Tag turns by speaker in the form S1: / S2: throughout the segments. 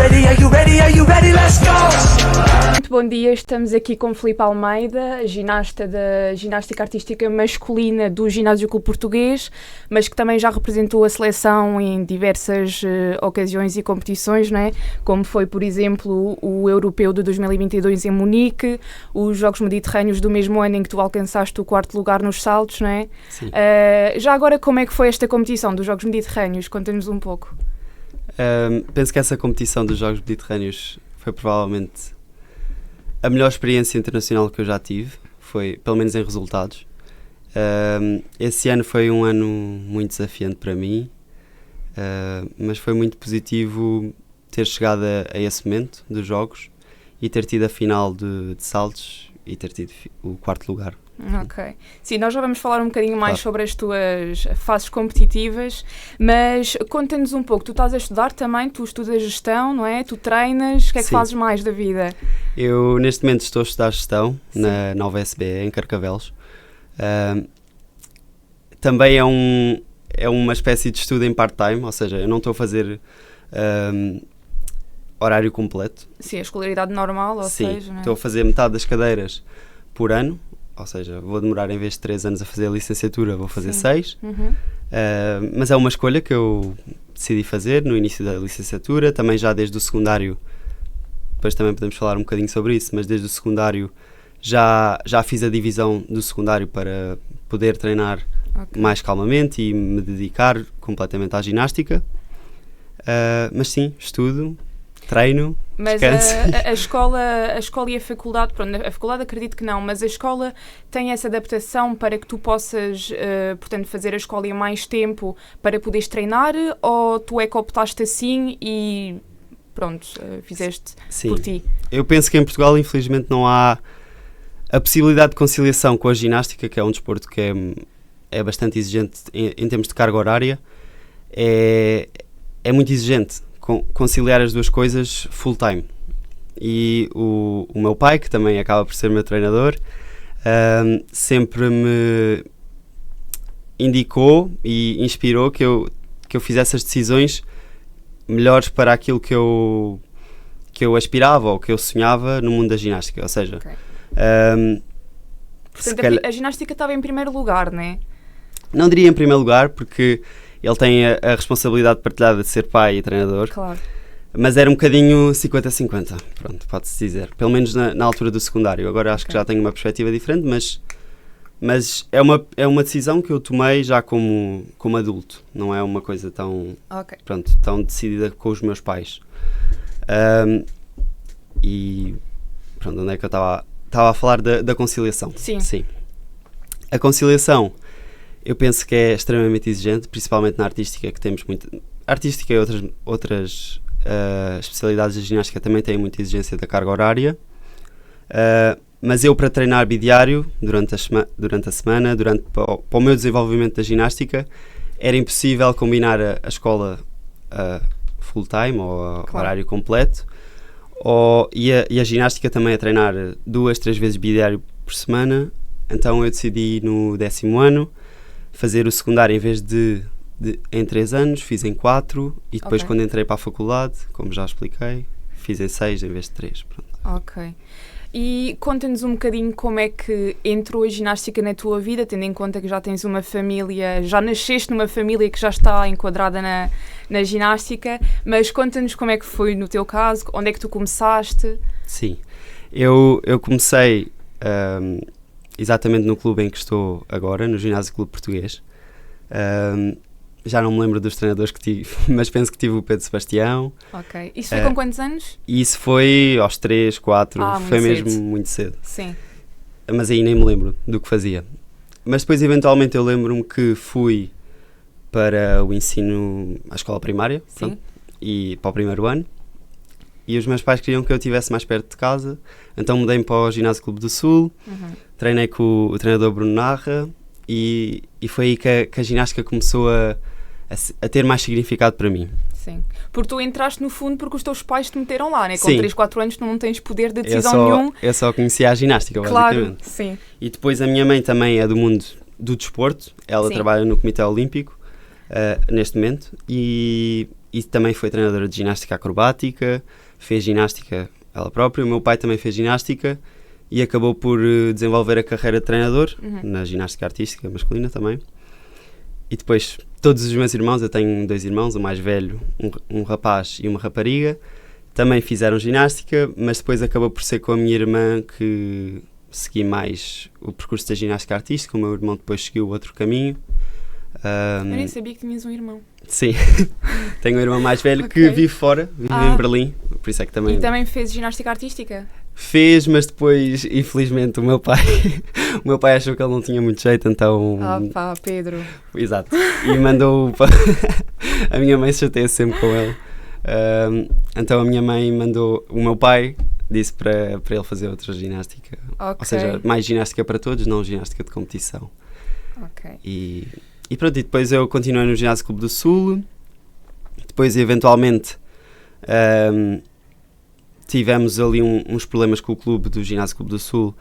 S1: ready? Are you ready? Are you ready? Let's go!
S2: Muito bom dia, estamos aqui com Filipe Almeida, ginasta da ginástica artística masculina do Ginásio Clube Português, mas que também já representou a seleção em diversas ocasiões e competições, não é? Como foi, por exemplo, o Europeu de 2022 em Munique, os Jogos Mediterrâneos do mesmo ano em que tu alcançaste o 4º lugar nos saltos, não é?
S3: Sim.
S2: Já agora, como é que foi esta competição dos Jogos Mediterrâneos? Conta-nos um pouco.
S3: Penso que essa competição dos Jogos Mediterrâneos foi provavelmente a melhor experiência internacional que eu já tive, foi, pelo menos em resultados. Esse ano foi um ano muito desafiante para mim, mas foi muito positivo ter chegado a esse momento dos Jogos e ter tido a final de saltos e ter tido o 4º lugar.
S2: Ok. Sim, nós já vamos falar um bocadinho mais sobre as tuas fases competitivas, mas conta-nos um pouco, tu estás a estudar também, tu estudas gestão, não é? Tu treinas, o que é que fazes mais da vida?
S3: Eu neste momento estou a estudar gestão na Nova SBE, em Carcavelos. Também é uma espécie de estudo em part-time, ou seja, eu não estou a fazer horário completo.
S2: Sim, a escolaridade normal, ou seja...
S3: Sim, estou a fazer metade das cadeiras por ano, ou seja, vou demorar em vez de 3 anos a fazer a licenciatura, vou fazer 6. Mas é uma escolha que eu decidi fazer no início da licenciatura, também já desde o secundário, depois também podemos falar um bocadinho sobre isso, mas desde o secundário já fiz a divisão do secundário para poder treinar mais calmamente e me dedicar completamente à ginástica. Mas sim, estudo, treino,
S2: mas a escola e a faculdade, pronto, a faculdade acredito que não, mas a escola tem essa adaptação para que tu possas, portanto, fazer a escola em mais tempo para poderes treinar, ou tu é que optaste assim e pronto, fizeste por ti?
S3: Eu penso que em Portugal, infelizmente, não há a possibilidade de conciliação com a ginástica, que é um desporto que é bastante exigente em termos de carga horária. É muito exigente conciliar as duas coisas full time. E o meu pai, que também acaba por ser meu treinador, sempre me indicou e inspirou que eu fizesse as decisões melhores para aquilo que eu aspirava ou que eu sonhava no mundo da ginástica. Ou seja,
S2: portanto, a ginástica estava em primeiro lugar, não é?
S3: Não diria em primeiro lugar, porque ele tem a responsabilidade partilhada de ser pai e treinador. Claro. Mas era um bocadinho 50-50, pronto, pode-se dizer. Pelo menos na altura do secundário. Agora acho que já tenho uma perspectiva diferente, mas é uma decisão que eu tomei já como adulto. Não é uma coisa tão decidida com os meus pais. E pronto, onde é que eu estava a falar da conciliação? Sim. A conciliação, eu penso que é extremamente exigente, principalmente na artística, que temos muito... Artística e outras especialidades da ginástica também têm muita exigência da carga horária, mas eu, para treinar bidiário durante a semana, para o meu desenvolvimento da ginástica, era impossível combinar a escola full time ou horário completo, e a ginástica também a treinar 2-3 vezes bidiário por semana. Então eu decidi no 10º ano fazer o secundário, em vez de em 3 anos, fiz em 4, e depois quando entrei para a faculdade, como já expliquei, fiz em 6 em vez de 3. Pronto.
S2: Ok. E conta-nos um bocadinho como é que entrou a ginástica na tua vida, tendo em conta que já tens uma família, já nasceste numa família que já está enquadrada na ginástica, mas conta-nos como é que foi no teu caso, onde é que tu começaste?
S3: Sim, eu comecei exatamente no clube em que estou agora, no Ginásio Clube Português. Já não me lembro dos treinadores que tive, mas penso que tive o Pedro Sebastião.
S2: Ok. Isso foi com quantos anos?
S3: Isso foi aos 3, 4, foi mesmo muito cedo. Sim. Mas aí nem me lembro do que fazia. Mas depois, eventualmente, eu lembro-me que fui para o ensino, à escola primária, pronto, e para o 1º ano. E os meus pais queriam que eu estivesse mais perto de casa, então mudei-me para o Ginásio Clube do Sul, treinei com o treinador Bruno Narra, e foi aí que a ginástica começou a ter mais significado para mim.
S2: Sim, porque tu entraste no fundo porque os teus pais te meteram lá, né? Com 3, 4 anos tu não tens poder de decisão nenhum.
S3: Eu só conhecia a ginástica, basicamente.
S2: Claro, sim.
S3: E depois a minha mãe também é do mundo do desporto, ela trabalha no Comitê Olímpico neste momento, e e também foi treinadora de ginástica acrobática, fez ginástica ela própria. O meu pai também fez ginástica e acabou por desenvolver a carreira de treinador na ginástica artística masculina também. E depois, todos os meus irmãos, eu tenho 2 irmãos, o mais velho, um rapaz e uma rapariga, também fizeram ginástica, mas depois acabou por ser com a minha irmã que segui mais o percurso da ginástica artística. O meu irmão depois seguiu outro caminho.
S2: Eu nem sabia que tinhas um irmão.
S3: Sim, tenho um irmão mais velho que vive fora, vive em Berlim, por isso é que também...
S2: E também fez ginástica artística?
S3: Fez, mas depois, infelizmente, o meu pai achou que ele não tinha muito jeito, então...
S2: Pedro.
S3: Exato, e mandou a minha mãe se chateia sempre com ele. Então a minha mãe mandou, o meu pai disse para ele fazer outra ginástica, ou seja, mais ginástica para todos, não ginástica de competição. E pronto, e depois eu continuei no Ginásio Clube do Sul. Depois eventualmente tivemos ali uns problemas com o clube do Ginásio Clube do Sul,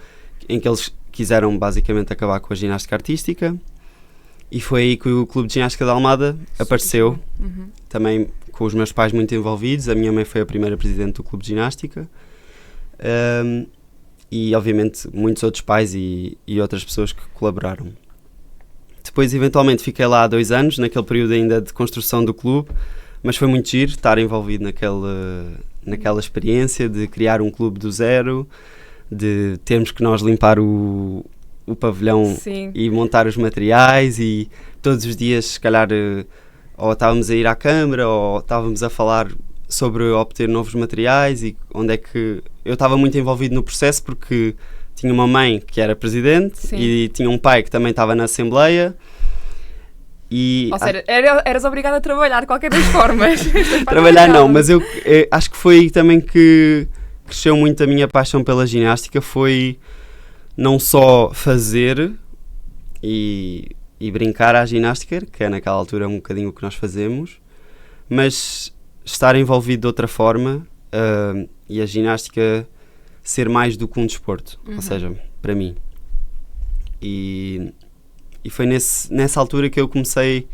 S3: em que eles quiseram basicamente acabar com a ginástica artística, e foi aí que o Clube de Ginástica de Almada apareceu, também com os meus pais muito envolvidos. A minha mãe foi a primeira presidente do Clube de Ginástica, e obviamente muitos outros pais e outras pessoas que colaboraram. Depois eventualmente fiquei lá há 2 anos, naquele período ainda de construção do clube, mas foi muito giro estar envolvido naquela experiência de criar um clube do zero, de termos que nós limpar o pavilhão e montar os materiais, e todos os dias se calhar ou estávamos a ir à câmara ou estávamos a falar sobre obter novos materiais, e onde é que eu estava muito envolvido no processo, porque tinha uma mãe que era presidente e tinha um pai que também estava na Assembleia.
S2: Ou seja, eras obrigado a trabalhar de qualquer das formas.
S3: Trabalhar não, mas eu acho que foi também que cresceu muito a minha paixão pela ginástica. Foi não só fazer e brincar à ginástica, que é naquela altura um bocadinho o que nós fazemos, mas estar envolvido de outra forma, e a ginástica ser mais do que um desporto, ou seja, para mim. E foi nessa altura que eu comecei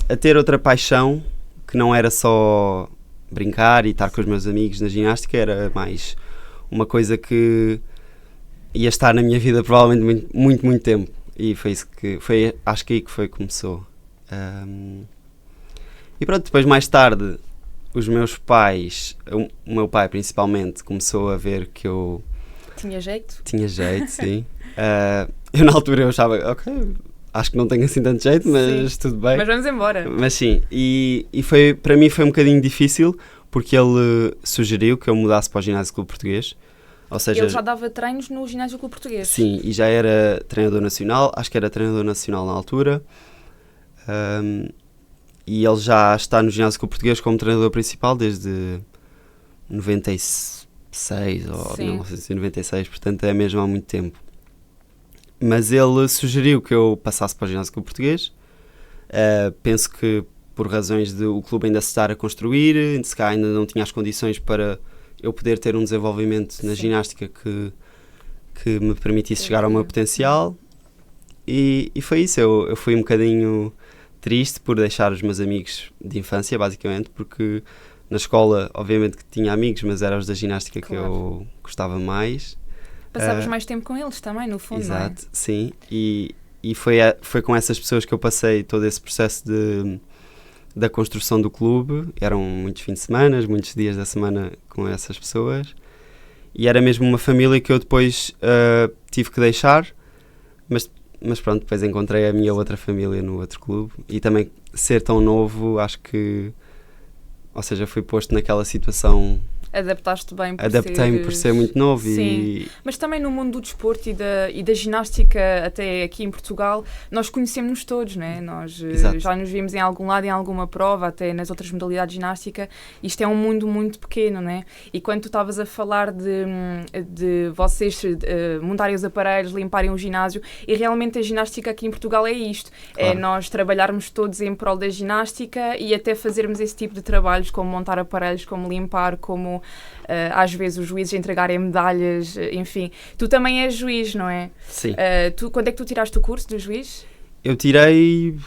S3: a ter outra paixão, que não era só brincar e estar com os meus amigos na ginástica, era mais uma coisa que ia estar na minha vida provavelmente muito, muito tempo. E foi isso que foi, acho que aí que foi que começou. E pronto, depois mais tarde os meus pais, o meu pai principalmente, começou a ver que eu
S2: tinha jeito,
S3: sim. Eu na altura eu achava, ok, acho que não tenho assim tanto jeito, mas tudo bem.
S2: Mas vamos embora.
S3: Mas sim, e foi, para mim foi um bocadinho difícil, porque ele sugeriu que eu mudasse para o Ginásio Clube Português. Ou seja,
S2: ele já dava treinos no Ginásio Clube Português?
S3: Sim, e já era treinador nacional, acho que era treinador nacional na altura. E ele já está no Ginásio Clube Português como treinador principal desde 96 ou 1996, portanto é mesmo há muito tempo. Mas ele sugeriu que eu passasse para o Ginásio Clube Português. Penso que por razões de o clube ainda se estar a construir, se cá ainda não tinha as condições para eu poder ter um desenvolvimento na ginástica que me permitisse chegar ao meu potencial. E foi isso, eu fui um bocadinho triste por deixar os meus amigos de infância, basicamente, porque na escola obviamente que tinha amigos, mas eram os da ginástica que eu gostava mais.
S2: Passavas mais tempo com eles também, no fundo,
S3: exato,
S2: não é?
S3: Sim, e foi com essas pessoas que eu passei todo esse processo da construção do clube. Eram muitos fins de semana, muitos dias da semana com essas pessoas, e era mesmo uma família que eu depois tive que deixar, mas pronto, depois encontrei a minha outra família no outro clube, e também ser tão novo, acho que, ou seja, fui posto naquela situação.
S2: Adaptaste bem por
S3: Adaptei-me por ser muito novo.
S2: Sim, mas também no mundo do desporto e da ginástica, até aqui em Portugal, nós conhecemos-nos todos, né? Nós já nos vimos em algum lado, em alguma prova, até nas outras modalidades de ginástica. Isto é um mundo muito pequeno, né? E quando tu estavas a falar de vocês montarem os aparelhos, limparem o ginásio, e realmente a ginástica aqui em Portugal é isto. Claro. É nós trabalharmos todos em prol da ginástica e até fazermos esse tipo de trabalhos, como montar aparelhos, como limpar, como às vezes os juízes entregarem medalhas, enfim. Tu também és juiz, não é?
S3: Sim.
S2: Quando é que tu tiraste o curso de juiz?
S3: Eu tirei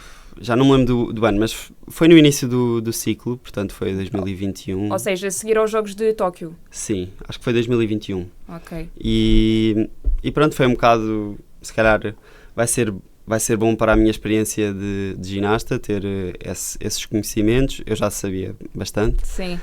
S3: já não me lembro do ano, mas foi no início do ciclo, portanto foi 2021.
S2: Ou seja, a seguir aos Jogos de Tóquio.
S3: Sim, acho que foi 2021.
S2: Ok.
S3: E pronto, foi um bocado, se calhar vai ser bom para a minha experiência de ginasta ter esses conhecimentos. Eu já sabia bastante.
S2: Sim.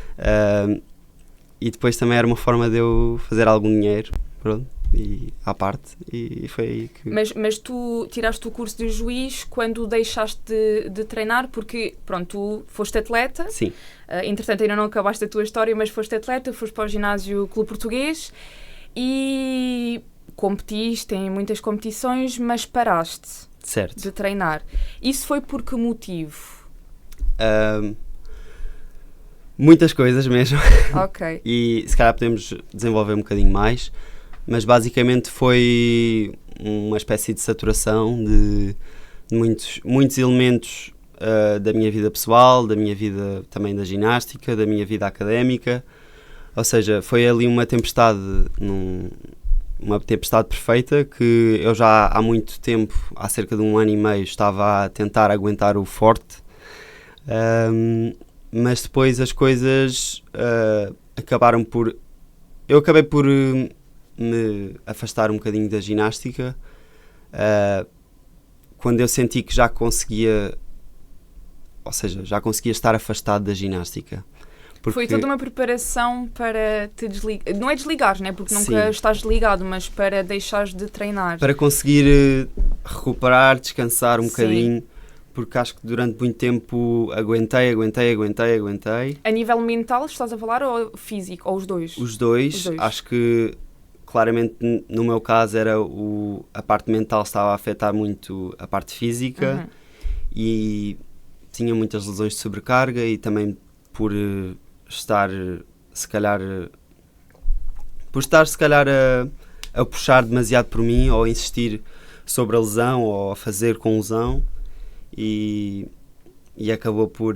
S3: E depois também era uma forma de eu fazer algum dinheiro, pronto, e à parte, e foi aí que...
S2: Mas tu tiraste o curso de juiz quando deixaste de treinar, porque, pronto, tu foste atleta.
S3: Sim.
S2: Entretanto, ainda não acabaste a tua história, mas foste atleta, foste para o ginásio Clube Português e competiste em muitas competições, mas paraste
S3: Certo.
S2: de treinar. Isso foi por que motivo?
S3: Muitas coisas mesmo.
S2: Ok.
S3: E se calhar podemos desenvolver um bocadinho mais, mas basicamente foi uma espécie de saturação de muitos elementos da minha vida pessoal, da minha vida também da ginástica, da minha vida académica. Ou seja, foi ali uma tempestade, uma tempestade perfeita que eu já há muito tempo, há cerca de 1 ano e meio, estava a tentar aguentar o forte. Mas depois as coisas acabaram por... Eu acabei por me afastar um bocadinho da ginástica quando eu senti que já conseguia... Ou seja, já conseguia estar afastado da ginástica. Porque...
S2: Foi toda uma preparação para te desligar. Não é desligar, né? Porque nunca
S3: Sim.
S2: estás desligado, mas para deixares de treinar.
S3: Para conseguir recuperar, descansar um
S2: Sim.
S3: bocadinho, porque acho que durante muito tempo aguentei.
S2: A nível mental, estás a falar, ou físico, ou os dois?
S3: Os dois. Acho que claramente no meu caso era a parte mental estava a afetar muito a parte física. E tinha muitas lesões de sobrecarga e também por estar se calhar a puxar demasiado por mim ou insistir sobre a lesão ou a fazer com lesão e acabou por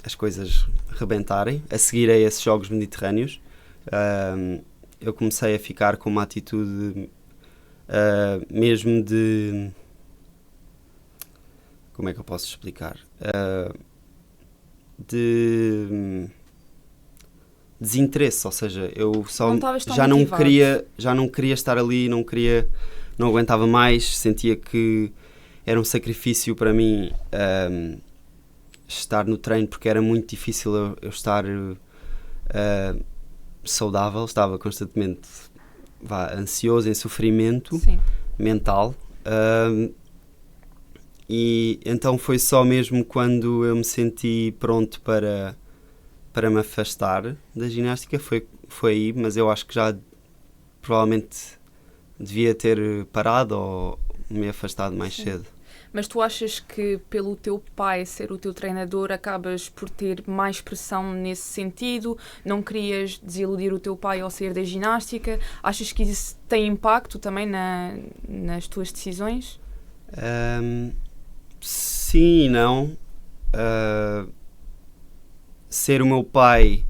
S3: as coisas rebentarem. A seguir a esses Jogos Mediterrâneos eu comecei a ficar com uma atitude mesmo de... Como é que eu posso explicar? De desinteresse, ou seja, eu só já não queria estar ali, não aguentava mais, sentia que era um sacrifício para mim estar no treino, porque era muito difícil eu estar saudável, estava constantemente ansioso, em sofrimento. Sim. Mental. E então foi só mesmo quando eu me senti pronto para me afastar da ginástica, foi aí, mas eu acho que já provavelmente devia ter parado ou me afastado mais cedo.
S2: Mas tu achas que pelo teu pai ser o teu treinador acabas por ter mais pressão nesse sentido? Não querias desiludir o teu pai ao sair da ginástica? Achas que isso tem impacto também nas tuas decisões?
S3: Sim e não. Ser o meu pai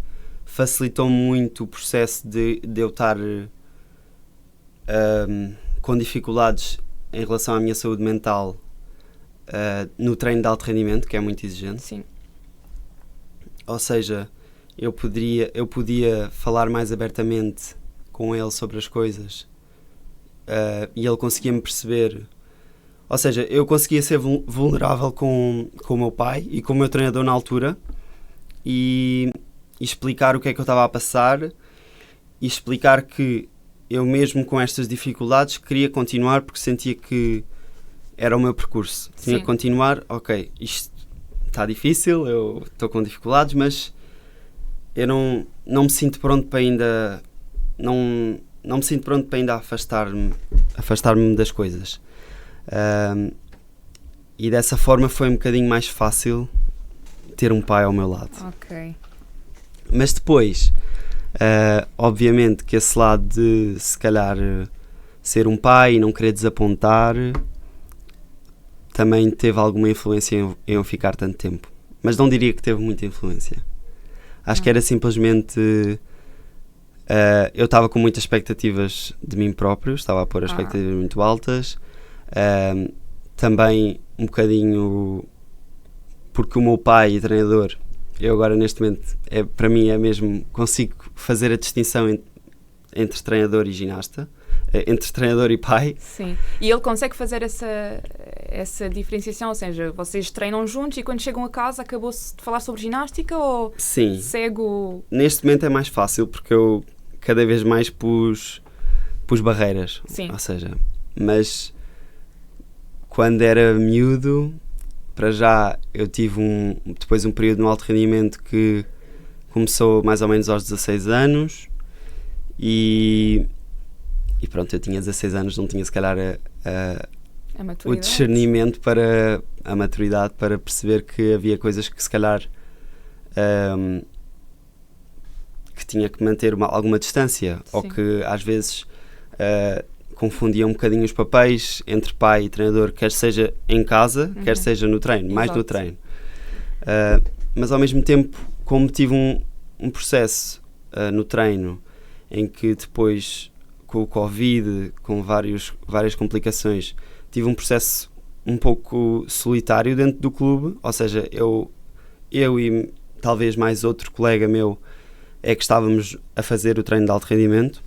S3: facilitou muito o processo de eu estar com dificuldades em relação à minha saúde mental no treino de alto rendimento, que é muito exigente.
S2: Sim.
S3: Ou seja, eu podia falar mais abertamente com ele sobre as coisas e ele conseguia me perceber. Ou seja, eu conseguia ser vulnerável com o meu pai e com o meu treinador na altura e explicar o que é que eu estava a passar e explicar que eu mesmo com estas dificuldades queria continuar porque sentia que era o meu percurso. Tinha que continuar, ok, isto está difícil, eu estou com dificuldades, mas eu não me sinto pronto para ainda... Não me sinto pronto para ainda afastar-me das coisas. E dessa forma foi um bocadinho mais fácil ter um pai ao meu lado.
S2: Ok.
S3: Mas depois, obviamente que esse lado de se calhar ser um pai e não querer desapontar também teve alguma influência em eu ficar tanto tempo. Mas não diria que teve muita influência. Acho que era simplesmente... eu estava com muitas expectativas de mim próprio, estava a pôr expectativas muito altas. Também um bocadinho porque o meu pai e treinador, eu agora neste momento, para mim é mesmo, consigo fazer a distinção entre treinador e ginasta, entre treinador e pai.
S2: Sim, e ele consegue fazer essa diferenciação, ou seja, vocês treinam juntos e quando chegam a casa acabou-se de falar sobre ginástica ou
S3: Sim.
S2: segue o...
S3: Neste momento é mais fácil porque eu cada vez mais pus barreiras.
S2: Sim.
S3: Ou seja, mas quando era miúdo, para já eu tive depois um período no alto rendimento que começou mais ou menos aos 16 anos e pronto, eu tinha 16 anos, não tinha se calhar o discernimento para a maturidade para perceber que havia coisas que se calhar que tinha que manter alguma distância. Sim. Ou que às vezes confundia um bocadinho os papéis entre pai e treinador, quer seja em casa, quer seja no treino. Exato. Mais no treino. Mas ao mesmo tempo, como tive um processo no treino em que depois com o Covid, com várias complicações, tive um processo um pouco solitário dentro do clube, ou seja, eu e talvez mais outro colega meu é que estávamos a fazer o treino de alto rendimento.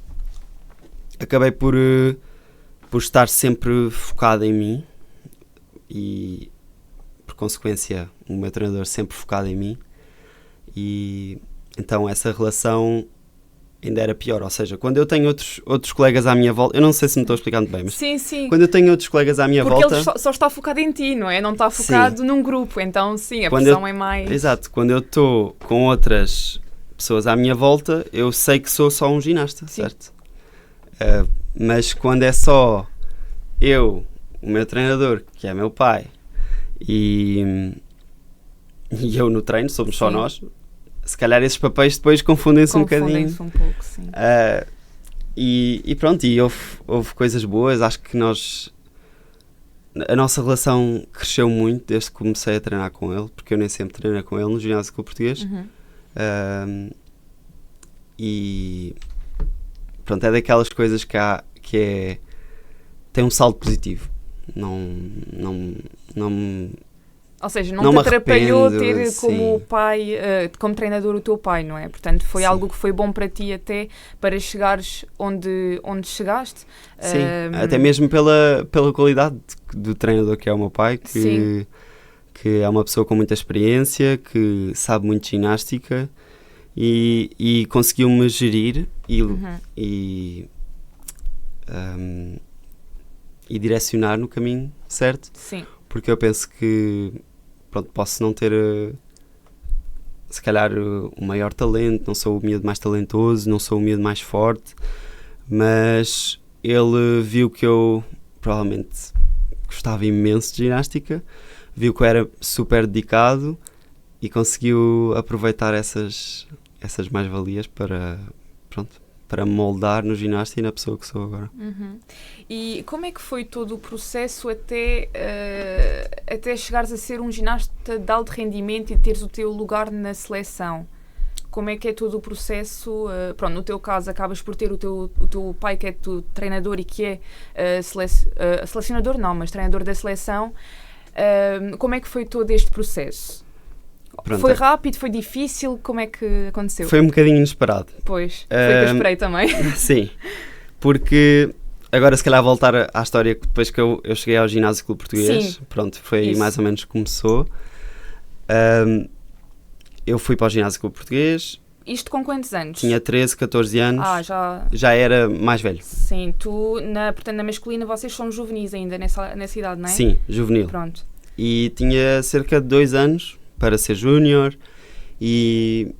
S3: Acabei por estar sempre focado em mim e, por consequência, o meu treinador sempre focado em mim, e então essa relação ainda era pior. Ou seja, quando eu tenho outros colegas à minha volta, eu não sei se me estou explicando bem, mas
S2: sim.
S3: Quando eu tenho outros colegas à minha volta...
S2: Porque ele só está focado em ti, não é? Não está focado num grupo, então sim, a pressão é mais...
S3: Exato, quando eu estou com outras pessoas à minha volta, eu sei que sou só um ginasta, sim. Certo? Mas quando é só eu, o meu treinador, que é meu pai, e eu no treino, somos sim. Só nós, se calhar esses papéis depois confundem-se um bocadinho.
S2: Confundem-se um pouco, sim.
S3: E pronto, e houve coisas boas. Acho que a nossa relação cresceu muito desde que comecei a treinar com ele, porque eu nem sempre treinei com ele no ginásio Clube Português. E pronto, é daquelas coisas que tem um saldo positivo.
S2: Ou seja, não te atrapalhou ter como pai, como treinador o teu pai, não é? Portanto, foi sim. Algo que foi bom para ti até para chegares onde chegaste.
S3: Sim, até mesmo pela qualidade do treinador que é o meu pai, que é uma pessoa com muita experiência, que sabe muito de ginástica e conseguiu-me gerir e direcionar no caminho certo.
S2: Sim.
S3: Porque eu penso que posso não ter se calhar o maior talento, não sou o miúdo mais talentoso, não sou o miúdo mais forte, mas ele viu que eu provavelmente gostava imenso de ginástica, viu que eu era super dedicado e conseguiu aproveitar essas mais-valias para me moldar no ginasta e na pessoa que sou agora.
S2: E como é que foi todo o processo até chegares a ser um ginasta de alto rendimento e teres o teu lugar na seleção? Como é que é todo o processo? No teu caso acabas por ter o teu pai que é o treinador e que é selecionador não, mas treinador da seleção. Como é que foi todo este processo? Pronto, foi rápido, foi difícil, como é que aconteceu?
S3: Foi um bocadinho inesperado.
S2: Pois, foi o que eu esperei também.
S3: Sim, porque agora se calhar voltar à história depois que eu cheguei ao ginásio Clube Português. Sim. Pronto, foi aí mais ou menos que começou. Eu fui para o ginásio Clube Português.
S2: Isto com quantos anos?
S3: Tinha 13, 14 anos. Já era mais velho.
S2: Sim, portanto na masculina vocês são juvenis ainda nessa idade, não é?
S3: Sim, juvenil.
S2: Pronto.
S3: E tinha cerca de 2 anos para ser júnior e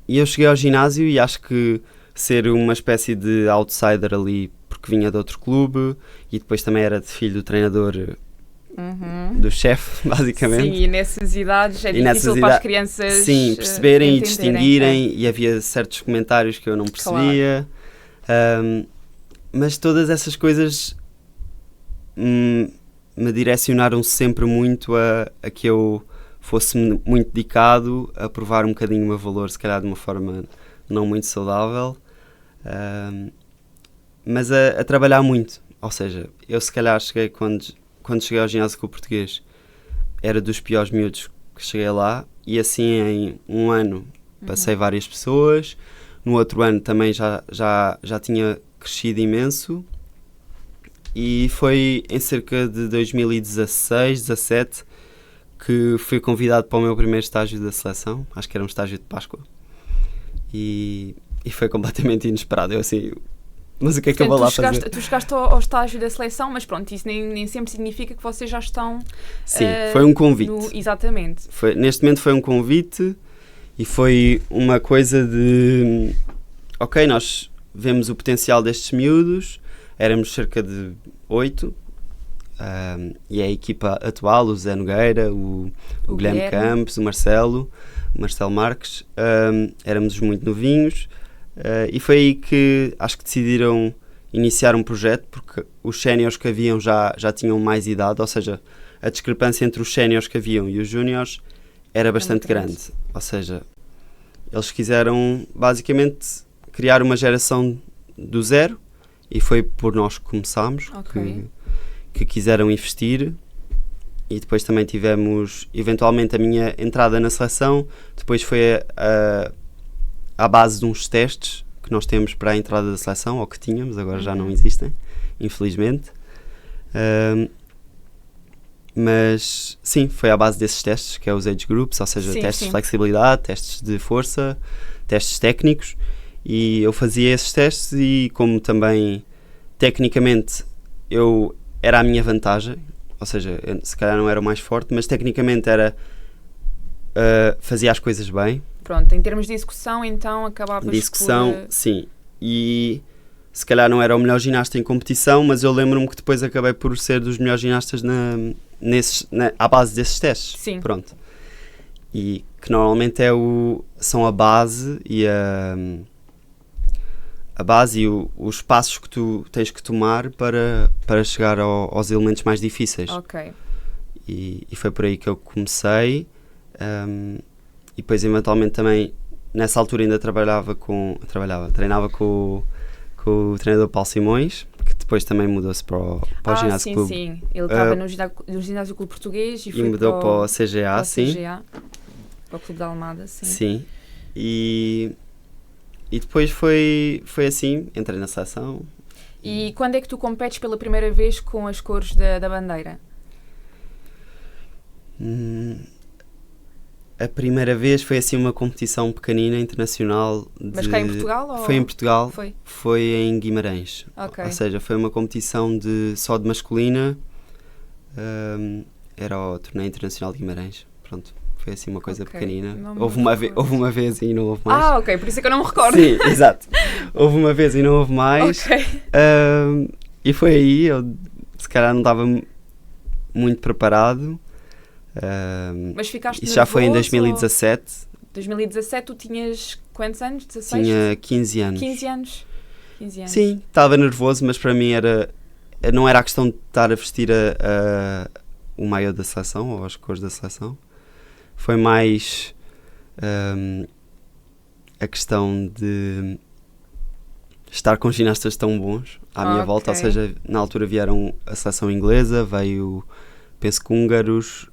S3: eu cheguei ao ginásio e acho que ser uma espécie de outsider ali, porque vinha de outro clube e depois também era de filho do treinador, do chefe, basicamente.
S2: Sim, e nessas idades é difícil para as crianças
S3: sim, perceberem e distinguirem, e havia certos comentários que eu não percebia. Claro. Mas todas essas coisas me direcionaram sempre muito a que eu fosse muito dedicado a provar um bocadinho o meu valor, se calhar de uma forma não muito saudável, mas a trabalhar muito. Ou seja, eu se calhar cheguei quando cheguei ao ginásio Clube Português, era dos piores miúdos que cheguei lá, e assim em um ano passei várias pessoas. No outro ano também já tinha crescido imenso, e foi em cerca de 2016, 17 que fui convidado para o meu primeiro estágio da seleção. Acho que era um estágio de Páscoa, e foi completamente inesperado. Eu assim, mas o que é que eu vou lá fazer?
S2: Tu chegaste ao estágio da seleção, mas pronto, isso nem sempre significa que vocês já estão...
S3: Sim, foi um convite.
S2: Exatamente.
S3: Neste momento foi um convite, e foi uma coisa de... Ok, nós vemos o potencial destes miúdos, éramos cerca de 8, e a equipa atual, o Zé Nogueira, o Guilherme Campos, o Marcelo Marques, éramos muito novinhos, e foi aí que acho que decidiram iniciar um projeto, porque os séniores que haviam já tinham mais idade, ou seja, a discrepância entre os séniores que haviam e os júniores era bastante grande. Ou seja, eles quiseram basicamente criar uma geração do zero, e foi por nós que começámos, que quiseram investir. E depois também tivemos, eventualmente, a minha entrada na seleção. Depois foi à base de uns testes que nós temos para a entrada da seleção, ou que tínhamos, agora já não existem, infelizmente. Mas sim, foi à base desses testes, que é os age groups, ou seja, testes de flexibilidade, testes de força, testes técnicos. E eu fazia esses testes, e como também tecnicamente era a minha vantagem, ou seja, eu, se calhar não era o mais forte, mas tecnicamente fazia as coisas bem.
S2: Pronto, em termos de execução, então acabavas
S3: sim. E se calhar não era o melhor ginasta em competição, mas eu lembro-me que depois acabei por ser dos melhores ginastas à base desses testes.
S2: Sim.
S3: Pronto. E que normalmente são a base e os passos que tu tens que tomar para chegar aos elementos mais difíceis.
S2: Ok.
S3: E foi por aí que eu comecei, e depois eventualmente também nessa altura ainda treinava com o treinador Paulo Simões, que depois também mudou-se para o Ginásio Clube.
S2: Sim. Ele estava no Ginásio Clube Português e
S3: mudou para o CGA,
S2: para o Clube da Almada, sim.
S3: Sim. E depois foi assim, entrei na seleção.
S2: E quando é que tu competes pela primeira vez com as cores da bandeira?
S3: A primeira vez foi assim uma competição pequenina, internacional.
S2: Mas cá em Portugal?
S3: Foi em Portugal,
S2: foi
S3: em Guimarães.
S2: Okay.
S3: Ou seja, foi uma competição só de masculina, era o Torneio Internacional de Guimarães. Pronto, foi assim uma coisa pequenina. Houve uma vez e não houve mais.
S2: Ah, ok, por isso é que eu não me recordo.
S3: Sim, exato. Houve uma vez e não houve mais.
S2: Okay.
S3: E foi aí, eu se calhar não estava muito preparado.
S2: Mas ficaste
S3: isso já foi em 2017.
S2: 2017 tu tinhas quantos anos? 16?
S3: Tinha 15 anos.
S2: 15 anos.
S3: Sim, estava nervoso, mas para mim não era a questão de estar a vestir o maiô da seleção ou as cores da seleção. Foi mais a questão de estar com ginastas tão bons à minha volta. Ou seja, na altura vieram a seleção inglesa, veio, penso que húngaros,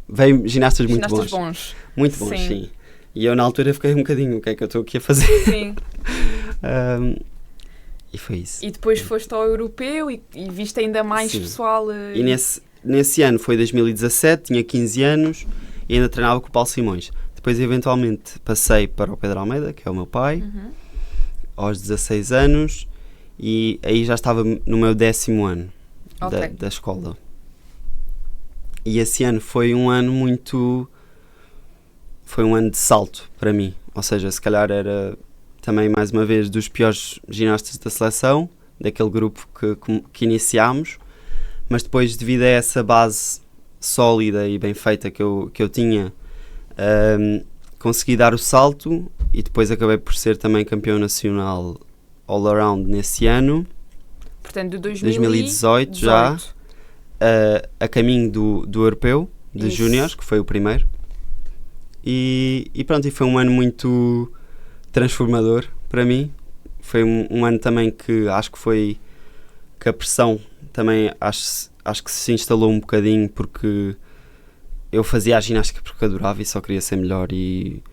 S3: veio ginastas muito bons. Muito bons, sim. E eu na altura fiquei um bocadinho, o que é que eu estou aqui a fazer?
S2: Sim.
S3: E foi isso.
S2: E depois foste ao europeu e viste ainda mais pessoal.
S3: E nesse ano foi 2017, tinha 15 anos e ainda treinava com o Paulo Simões. Depois eventualmente passei para o Pedro Almeida, que é o meu pai, aos 16 anos, e aí já estava no meu 10º ano da escola. E esse ano foi um ano de salto para mim. Ou seja, se calhar era também mais uma vez dos piores ginastas da seleção, daquele grupo que iniciámos, mas depois, devido a essa base sólida e bem feita que eu tinha, consegui dar o salto, e depois acabei por ser também campeão nacional all around nesse ano.
S2: Portanto, de
S3: 2018 já, a caminho do europeu de júniores, que foi o primeiro. E pronto, e foi um ano muito transformador para mim. Foi um ano também que acho que a pressão também acho que se instalou um bocadinho, porque eu fazia a ginástica porque adorava e só queria ser melhor e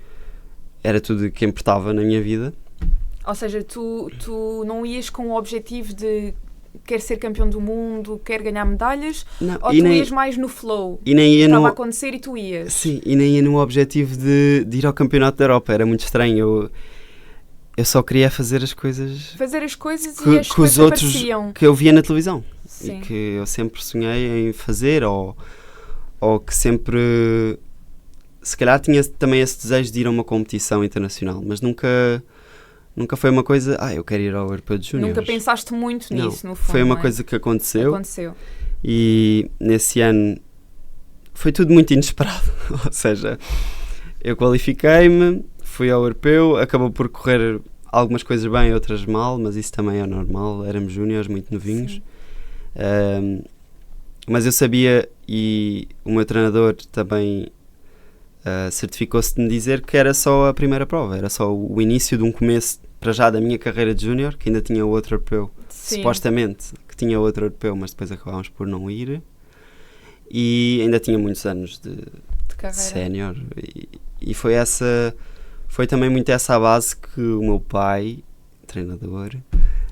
S3: era tudo que importava na minha vida.
S2: Ou seja, tu não ias com o objetivo de quer ser campeão do mundo, quer ganhar medalhas,
S3: não,
S2: ou tu ias mais no flow?
S3: E nem ia
S2: estava a acontecer e tu ias?
S3: Sim, e nem ia no objetivo de ir ao campeonato da Europa, era muito estranho. Eu só queria fazer as coisas...
S2: Fazer as coisas
S3: que,
S2: e as
S3: que
S2: coisas
S3: os outros
S2: apareciam.
S3: que eu via na televisão.
S2: Sim.
S3: E que eu sempre sonhei em fazer, ou que sempre... Se calhar tinha também esse desejo de ir a uma competição internacional, mas nunca foi uma coisa... eu quero ir ao Europeu de Júniores.
S2: Nunca pensaste muito nisso, no fundo,
S3: foi uma coisa que aconteceu.
S2: Aconteceu.
S3: E nesse ano foi tudo muito inesperado. Ou seja, eu qualifiquei-me, fui ao Europeu, acabou por correr algumas coisas bem, outras mal, mas isso também é normal, éramos júniores, muito novinhos. Mas eu sabia, e o meu treinador também certificou-se de me dizer que era só a primeira prova, era só o início de um começo para já da minha carreira de júnior, que ainda tinha outro europeu, supostamente que tinha outro europeu, mas depois acabámos por não ir, e ainda tinha muitos anos de sénior, e foi também muito essa a base que o meu pai, treinador...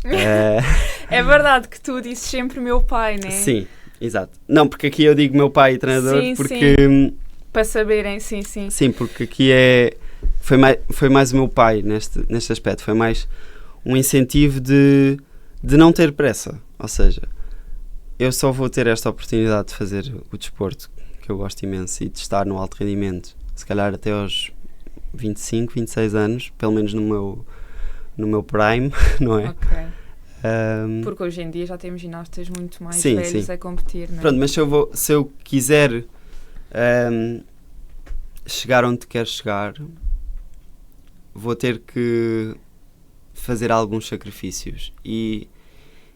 S2: É verdade que tu disses sempre meu pai, né?
S3: Sim, exato. Não, porque aqui eu digo meu pai e treinador, porque...
S2: Sim. Para saberem, sim.
S3: Sim, porque aqui foi mais o meu pai neste aspecto, foi mais um incentivo de não ter pressa, ou seja, eu só vou ter esta oportunidade de fazer o desporto que eu gosto imenso e de estar no alto rendimento, se calhar até aos 25, 26 anos, pelo menos no meu prime, não é?
S2: Ok. Porque hoje em dia já temos ginastas muito mais velhos a competir, não é?
S3: Pronto, mas se eu quiser chegar onde quero chegar, vou ter que fazer alguns sacrifícios e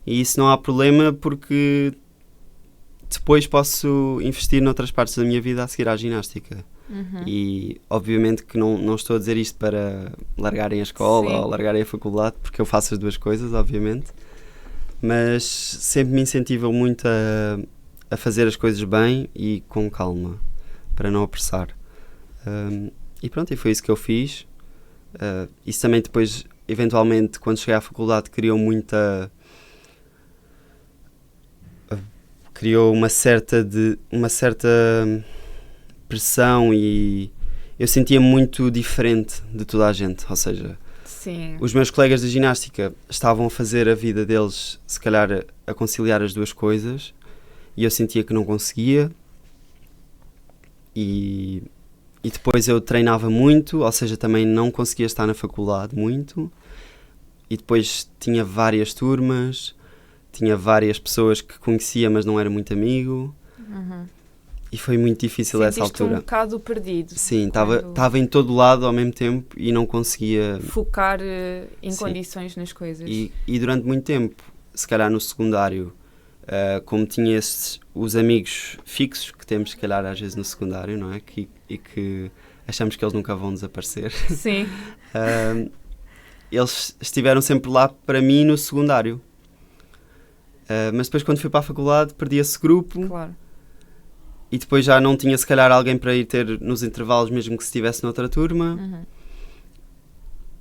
S3: isso não há problema, porque depois posso investir noutras partes da minha vida a seguir à ginástica. E obviamente que não estou a dizer isto para largarem a escola ou largarem a faculdade, porque eu faço as duas coisas, obviamente, mas sempre me incentivam muito a fazer as coisas bem e com calma, para não apressar. E pronto, e foi isso que eu fiz. Isso também depois, eventualmente, quando cheguei à faculdade, criou uma certa pressão, e eu sentia-me muito diferente de toda a gente, ou seja, os meus colegas de ginástica estavam a fazer a vida deles, se calhar a conciliar as duas coisas, e eu sentia que não conseguia, e depois eu treinava muito, ou seja, também não conseguia estar na faculdade muito, e depois tinha várias turmas, tinha várias pessoas que conhecia, mas não era muito amigo. E foi muito difícil essa altura.
S2: Um bocado perdido.
S3: Sim, estava em todo lado ao mesmo tempo e não conseguia
S2: focar em condições nas coisas.
S3: E durante muito tempo, se calhar no secundário, como tinha os amigos fixos que temos, se calhar às vezes no secundário, não é? E que achamos que eles nunca vão desaparecer.
S2: Sim.
S3: Eles estiveram sempre lá para mim no secundário. Mas depois, quando fui para a faculdade, perdi esse grupo.
S2: Claro.
S3: E depois já não tinha, se calhar, alguém para ir ter nos intervalos, mesmo que se estivesse noutra turma.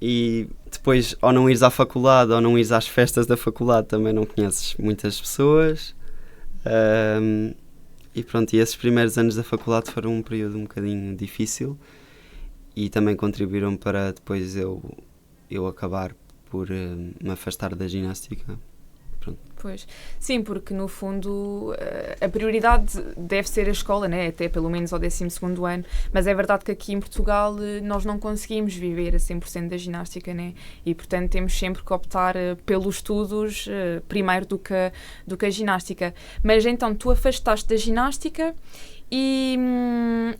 S3: E depois, ou não ires à faculdade, ou não ires às festas da faculdade, também não conheces muitas pessoas. E pronto, e esses primeiros anos da faculdade foram um período um bocadinho difícil e também contribuíram para depois eu acabar por me afastar da ginástica. Pronto.
S2: Pois, sim, porque no fundo a prioridade deve ser a escola, né? Até pelo menos ao 12º ano, mas é verdade que aqui em Portugal nós não conseguimos viver a 100% da ginástica, né? E portanto temos sempre que optar pelos estudos primeiro do que a ginástica. Mas então tu afastaste da ginástica,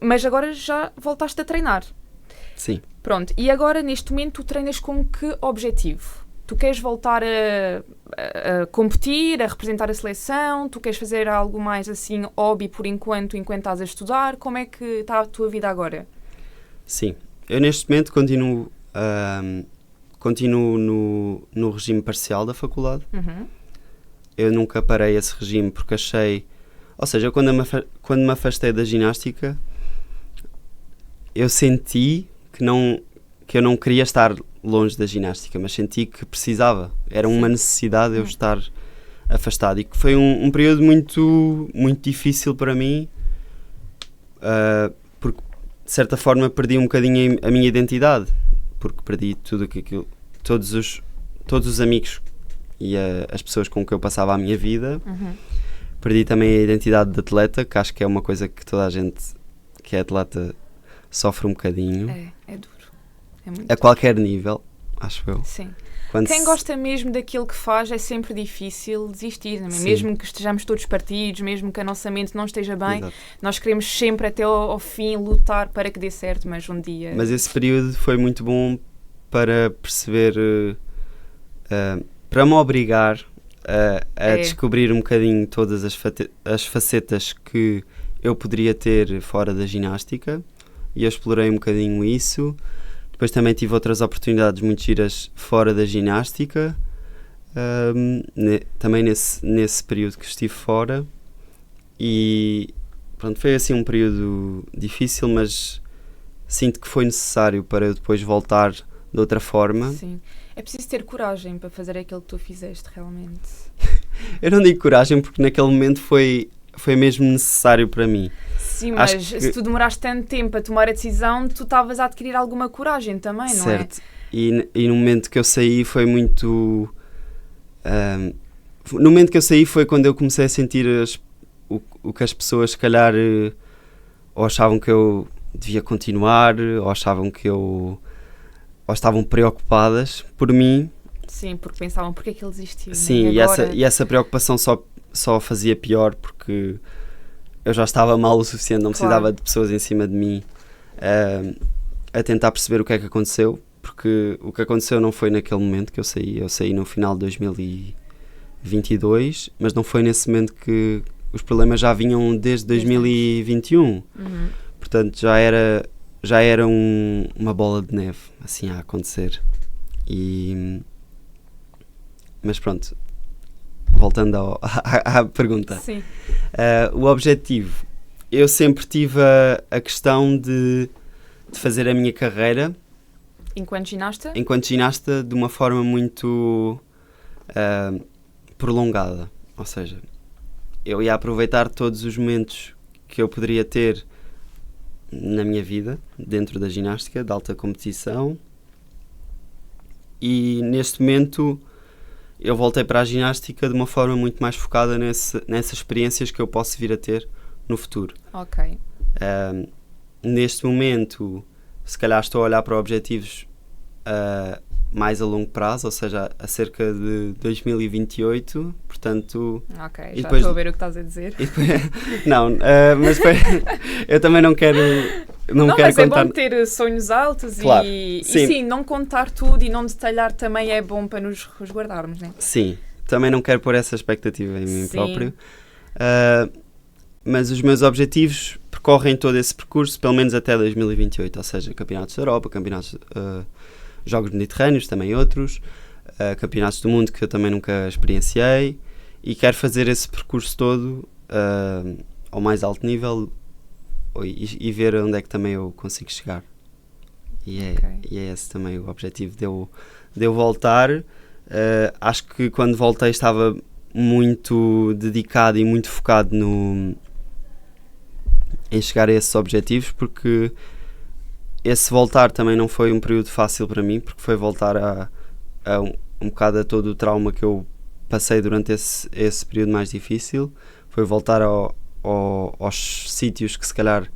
S2: mas agora já voltaste a treinar.
S3: Sim.
S2: Pronto, e agora neste momento tu treinas com que objetivo? Tu queres voltar a competir, a representar a seleção? Tu queres fazer algo mais assim, hobby por enquanto estás a estudar? Como é que está a tua vida agora?
S3: Sim, eu neste momento continuo no regime parcial da faculdade. Eu nunca parei esse regime porque achei... Ou seja, quando me afastei da ginástica, eu senti que eu não queria estar longe da ginástica, mas senti que precisava. Era uma necessidade eu estar afastado, e que foi um período muito, muito difícil para mim, porque de certa forma perdi um bocadinho a minha identidade, porque perdi tudo aquilo, todos os amigos e as pessoas com que eu passava a minha vida. Perdi também a identidade de atleta, que acho que é uma coisa que toda a gente que é atleta sofre um bocadinho.
S2: É duro. É muito
S3: a qualquer nível, acho eu.
S2: Sim. Quem gosta mesmo daquilo que faz, é sempre difícil desistir, não é? Mesmo que estejamos todos partidos, mesmo que a nossa mente não esteja bem. Exato. Nós queremos sempre até ao fim lutar para que dê certo, mas um dia...
S3: Mas esse período foi muito bom para perceber, para me obrigar a descobrir um bocadinho todas as facetas que eu poderia ter fora da ginástica, e eu explorei um bocadinho isso. Depois também tive outras oportunidades muito giras fora da ginástica, também nesse período que estive fora, e pronto, foi assim um período difícil, mas sinto que foi necessário para eu depois voltar de outra forma.
S2: Sim, é preciso ter coragem para fazer aquilo que tu fizeste realmente.
S3: Eu não digo coragem porque naquele momento foi mesmo necessário para mim.
S2: Sim, mas se tu demoraste tanto tempo a tomar a decisão, tu estavas a adquirir alguma coragem também, não é?
S3: Certo. E no momento que eu saí foi muito... no momento que eu saí foi quando eu comecei a sentir o que as pessoas, se calhar, ou achavam que eu devia continuar, ou achavam que ou estavam preocupadas por mim.
S2: Sim, porque pensavam porque é que ele desistiu.
S3: Sim, e essa preocupação só fazia pior, porque eu já estava mal o suficiente, não precisava de pessoas em cima de mim a tentar perceber o que é que aconteceu, porque o que aconteceu não foi naquele momento que eu saí no final de 2022, mas não foi nesse momento que os problemas já vinham desde 2021. Portanto, já era uma bola de neve assim a acontecer. Mas pronto, voltando à pergunta.
S2: Sim.
S3: O objetivo, eu sempre tive a questão de fazer a minha carreira
S2: enquanto
S3: ginasta de uma forma muito prolongada, ou seja, eu ia aproveitar todos os momentos que eu poderia ter na minha vida dentro da ginástica de alta competição, e neste momento eu voltei para a ginástica de uma forma muito mais focada nessas experiências que eu posso vir a ter no futuro.
S2: Ok.
S3: Neste momento, se calhar estou a olhar para objetivos mais a longo prazo, ou seja, a cerca de 2028, portanto...
S2: Ok, já estou a ver o que estás a dizer.
S3: Não, mas eu também não quero... Não quero
S2: mas
S3: contar...
S2: é bom ter sonhos altos, claro, e sim, não contar tudo e não detalhar também é bom para nos resguardarmos, não é?
S3: Sim, também não quero pôr essa expectativa em mim próprio. Mas os meus objetivos percorrem todo esse percurso, pelo menos até 2028, ou seja, campeonatos da Europa, campeonatos, Jogos Mediterrâneos, também outros, campeonatos do mundo que eu também nunca experienciei, e quero fazer esse percurso todo ao mais alto nível, e ver onde é que também eu consigo chegar. E é esse também o objetivo de eu voltar. Acho que quando voltei estava muito dedicado e muito focado em chegar a esses objetivos, porque esse voltar também não foi um período fácil para mim, porque foi voltar a um bocado a todo o trauma que eu passei durante esse período mais difícil. Foi voltar aos sítios que se calhar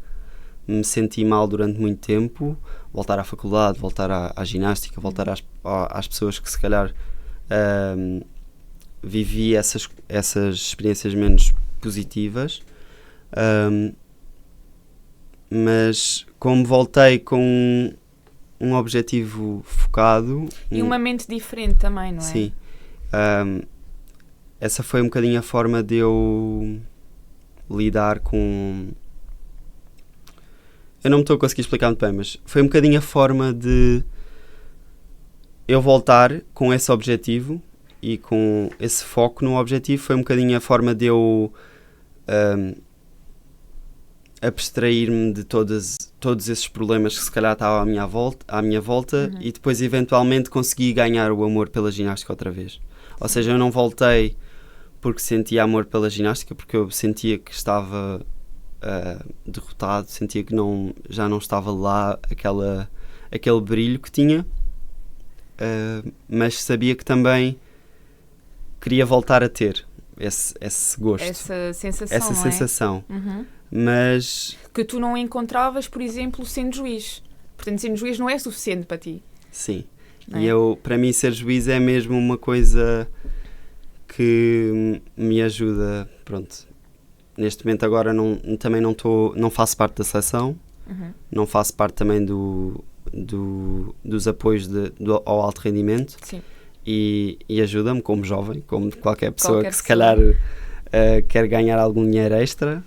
S3: me senti mal durante muito tempo, voltar à faculdade, voltar à ginástica, voltar às pessoas que se calhar vivi essas experiências menos positivas, mas como voltei com um objetivo focado
S2: e uma mente diferente também, não é?
S3: Sim, essa foi um bocadinho a forma de eu lidar com... Eu não me estou a conseguir explicar muito bem, mas foi um bocadinho a forma de eu voltar com esse objetivo e com esse foco no objetivo. Foi um bocadinho a forma de eu abstrair-me de todos esses problemas que se calhar estavam à minha volta e depois eventualmente consegui ganhar o amor pela ginástica outra vez. Ou seja, eu não voltei porque sentia amor pela ginástica, porque eu sentia que estava derrotado, sentia que já não estava lá aquele brilho que tinha, mas sabia que também queria voltar a ter esse gosto,
S2: essa sensação,
S3: essa
S2: não
S3: sensação.
S2: É? Uhum.
S3: Mas
S2: que tu não encontravas, por exemplo, sendo juiz. Portanto, sendo juiz não é suficiente para ti.
S3: Sim.
S2: É?
S3: E para mim ser juiz é mesmo uma coisa que me ajuda, pronto. Neste momento agora também não faço parte da seleção, não faço parte também dos apoios ao alto rendimento.
S2: Sim.
S3: E ajuda-me como jovem, como qualquer pessoa que se calhar quer ganhar algum dinheiro extra,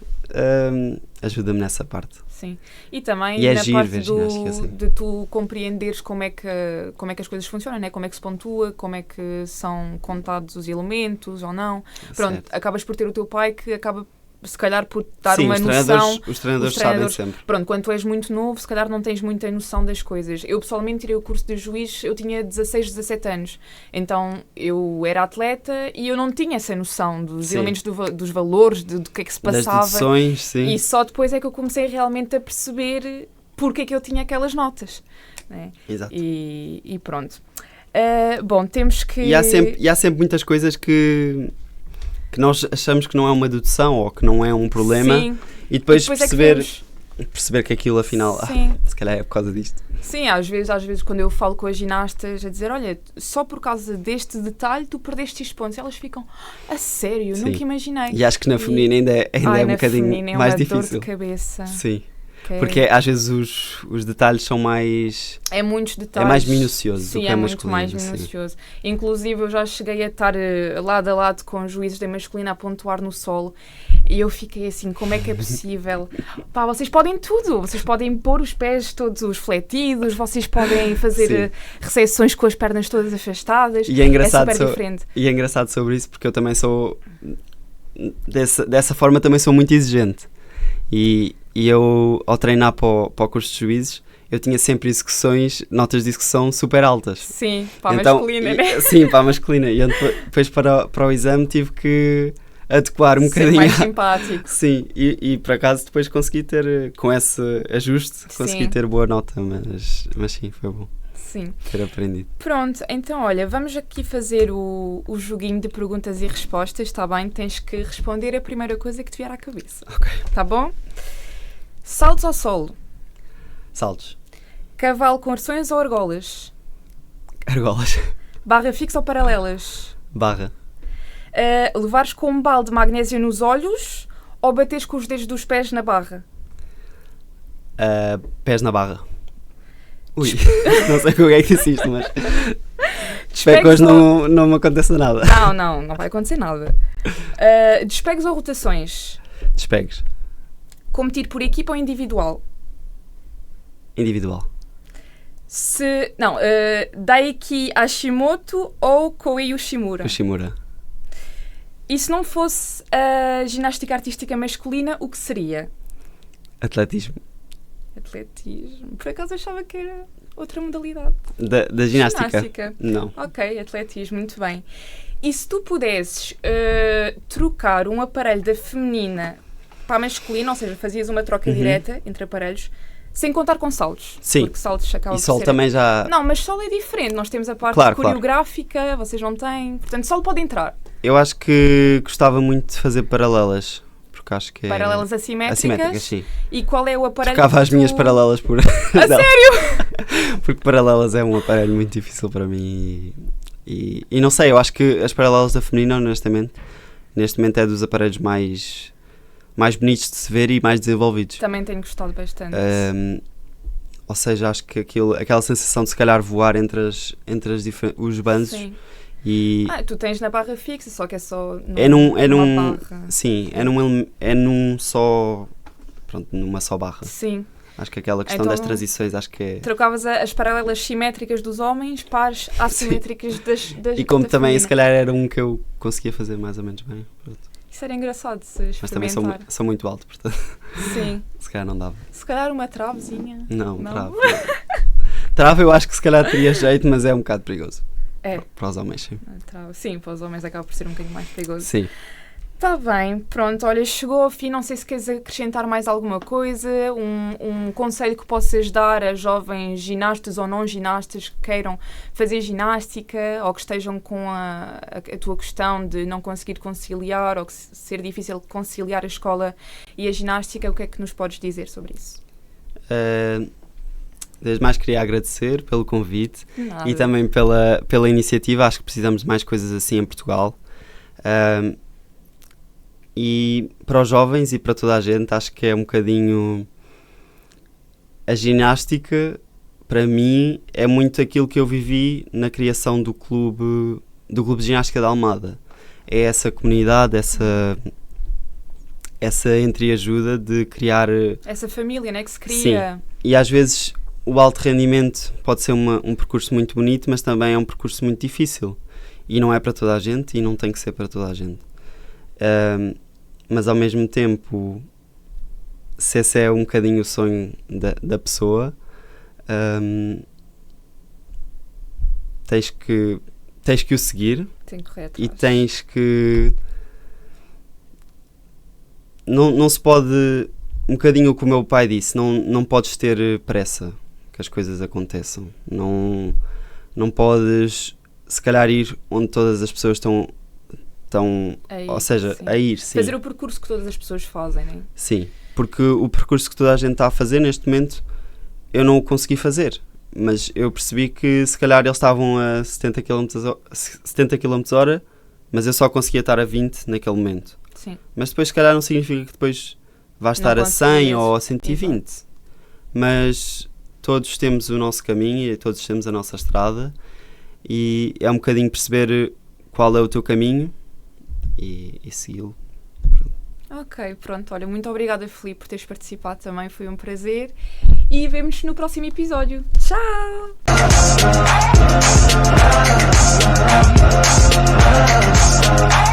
S3: ajuda-me nessa parte.
S2: Sim. E também
S3: e
S2: na parte
S3: assim.
S2: de tu compreenderes como é que as coisas funcionam, né? Como é que se pontua, como é que são contados os elementos ou não. Pronto,
S3: certo.
S2: Acabas por ter o teu pai que acaba se calhar por dar
S3: Sim,
S2: uma noção.
S3: Os treinadores sabem sempre.
S2: Pronto, quando tu és muito novo, se calhar não tens muita noção das coisas. Eu pessoalmente tirei o curso de juiz, eu tinha 16, 17 anos. Então eu era atleta e eu não tinha essa noção dos elementos dos valores, do que é que se passava.
S3: Das deduções, sim.
S2: E só depois é que eu comecei realmente a perceber porque é que eu tinha aquelas notas. Né?
S3: Exato.
S2: E pronto. Bom, temos que...
S3: E há sempre muitas coisas que nós achamos que não é uma dedução ou que não é um problema.
S2: Sim.
S3: E depois perceber que aquilo afinal se calhar é por causa disto.
S2: Sim, às vezes quando eu falo com as ginastas a dizer, olha, só por causa deste detalhe tu perdeste estes pontos, elas ficam, a sério,
S3: Sim.
S2: nunca imaginei.
S3: E acho que na feminina ainda é um bocadinho mais difícil.
S2: Dor de cabeça.
S3: Sim. Porque às vezes os detalhes são mais...
S2: É muitos detalhes.
S3: É mais minucioso do
S2: Sim,
S3: que
S2: é
S3: a
S2: muito
S3: masculina.
S2: mais minucioso. Inclusive eu já cheguei a estar lado a lado com juízes da masculina a pontuar no solo e eu fiquei assim, como é que é possível? Pá, vocês podem tudo. Vocês podem pôr os pés todos fletidos, vocês podem fazer recepções com as pernas todas afastadas.
S3: E é engraçado,
S2: super diferente.
S3: E é engraçado sobre isso porque eu também sou... Dessa forma também sou muito exigente. E eu, ao treinar para o curso de juízes, eu tinha sempre notas de execução super altas.
S2: Sim, para a masculina, né?
S3: Sim, para a masculina. E eu depois para o exame tive que adequar um bocadinho.
S2: mais simpático.
S3: Sim, e por acaso depois consegui ter, com esse ajuste, consegui ter boa nota, mas sim, foi bom.
S2: Sim.
S3: Ter aprendido.
S2: Pronto, então olha, vamos aqui fazer o joguinho de perguntas e respostas, está bem? Tens que responder a primeira coisa que te vier à cabeça.
S3: Ok.
S2: Tá bom? Saltos ao solo?
S3: Saltos.
S2: Cavalo com arções ou argolas?
S3: Argolas.
S2: Barra fixa ou paralelas?
S3: Barra.
S2: Levares com um balde de magnésio nos olhos ou bateres com os dedos dos pés na barra?
S3: Pés na barra. Ui, não sei como é que disse isto, mas espero que hoje não me aconteça nada.
S2: Não vai acontecer nada. Despegues ou rotações?
S3: Despegues.
S2: Competir por equipa ou individual?
S3: Individual.
S2: Daiki Hashimoto ou Koei Ushimura?
S3: Ushimura.
S2: E se não fosse a ginástica artística masculina, o que seria?
S3: Atletismo.
S2: Atletismo. Por acaso achava que era outra modalidade.
S3: Da ginástica? Não.
S2: Ok, atletismo, muito bem. E se tu pudesses trocar um aparelho da feminina para a masculina, ou seja, fazias uma troca direta entre aparelhos, sem contar com saltos?
S3: Sim.
S2: Porque saltos acaba
S3: e solo
S2: ser...
S3: também já...
S2: Não, mas solo é diferente. Nós temos a parte coreográfica, vocês não têm. Portanto, solo pode entrar.
S3: Eu acho que gostava muito de fazer paralelas. Porque acho que
S2: paralelas assimétricas.
S3: Assimétricas, sim.
S2: E qual é o aparelho
S3: Trocava as minhas paralelas por...
S2: A sério?
S3: Porque paralelas é um aparelho muito difícil para mim e não sei, eu acho que as paralelas da feminina, honestamente, neste momento é dos aparelhos mais bonitos de se ver e mais desenvolvidos.
S2: Também tenho gostado bastante.
S3: Ou seja, acho que aquela sensação de se calhar voar entre os banzos.
S2: Sim.
S3: E
S2: tu tens na barra fixa, só que é só
S3: numa
S2: barra.
S3: Sim, é num só, pronto, numa só barra.
S2: Sim.
S3: Acho que aquela questão das transições, acho que é...
S2: Trocavas as paralelas simétricas dos homens para as assimétricas das
S3: E como também,
S2: feminina.
S3: se calhar, era um que eu conseguia fazer mais ou menos bem. Pronto.
S2: Isso era engraçado de se experimentar.
S3: Mas também sou muito alto, portanto...
S2: Sim.
S3: Se calhar não dava.
S2: Se calhar uma travezinha.
S3: Não. Trave. Trave eu acho que se calhar teria jeito, mas é um bocado perigoso. Para os homens, sim.
S2: Sim, para os homens acaba por ser um bocadinho mais perigoso.
S3: Sim.
S2: Está bem, pronto, olha, chegou ao fim, não sei se queres acrescentar mais alguma coisa, um conselho que possas dar a jovens ginastas ou não ginastas que queiram fazer ginástica ou que estejam com a tua questão de não conseguir conciliar ou que ser difícil conciliar a escola e a ginástica, o que é que nos podes dizer sobre isso?
S3: Desde mais queria agradecer pelo convite.
S2: Nada.
S3: E também pela iniciativa, acho que precisamos de mais coisas assim em Portugal. E para os jovens e para toda a gente, acho que é um bocadinho... A ginástica, para mim, é muito aquilo que eu vivi na criação do clube de ginástica da Almada. É essa comunidade, essa entreajuda de criar...
S2: Essa família, né, que se cria.
S3: Sim, e às vezes o alto rendimento pode ser um percurso muito bonito, mas também é um percurso muito difícil. E não é para toda a gente e não tem que ser para toda a gente. Mas ao mesmo tempo, se esse é um bocadinho o sonho da pessoa, tens que o seguir.
S2: Tem que correr atrás.
S3: E tens que... Não se pode... Um bocadinho o que o meu pai disse, não podes ter pressa que as coisas aconteçam. Não podes, se calhar, ir onde todas as pessoas estão ou seja,
S2: sim.
S3: A ir, sim.
S2: Fazer o percurso que todas as pessoas fazem, não é?
S3: Sim, porque o percurso que toda a gente está a fazer neste momento, eu não o consegui fazer. Mas eu percebi que se calhar eles estavam a 70 km/h, mas eu só conseguia estar a 20 naquele momento.
S2: Sim.
S3: Mas depois se calhar não significa que depois vais estar a 100 ou a 120. Exato. Mas todos temos o nosso caminho e todos temos a nossa estrada e é um bocadinho perceber qual é o teu caminho e segui-lo.
S2: Ok, pronto. Olha, muito obrigada, Filipe, por teres participado também. Foi um prazer. E vemo-nos no próximo episódio. Tchau!